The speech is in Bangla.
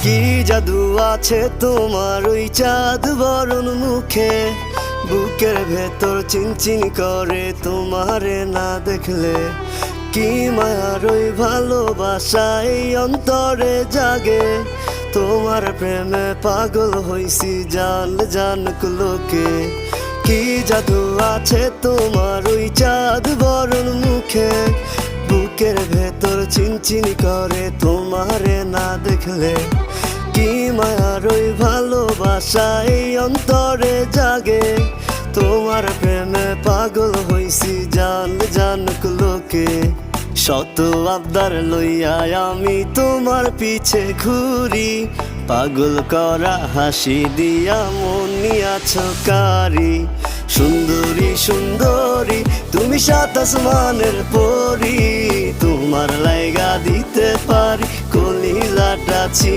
কি জাদু আছে তোমার ওই চাঁদ বরণ মুখে, বুকের ভেতর চিনচিন করে তোমারে না দেখলে। কি মায়ার ওই ভালোবাসা এই অন্তরে জাগে, তোমার প্রেমে পাগল হইছি জান জানুক লোকে। কি জাদু আছে তোমার ওই চাঁদ বরণ মুখে, বুকের ভেতর চিনচিন করে তোমারে না দেখলে। কি মায়ার ওই ভালোবাসা এই অন্তরে জাগে, তোমার প্রেমে পাগল হইছি জান জানুক লোকে। শত আবদার লইয়া আমি তোমার পিছে ঘুরি, পাগল করা হাসি দিয়া মন নিয়াছ কারি। সুন্দরী সুন্দরী তুমি সাত আসমানের পরি, তোমার লাইগা দিতে পারি কলিজাটা ছি।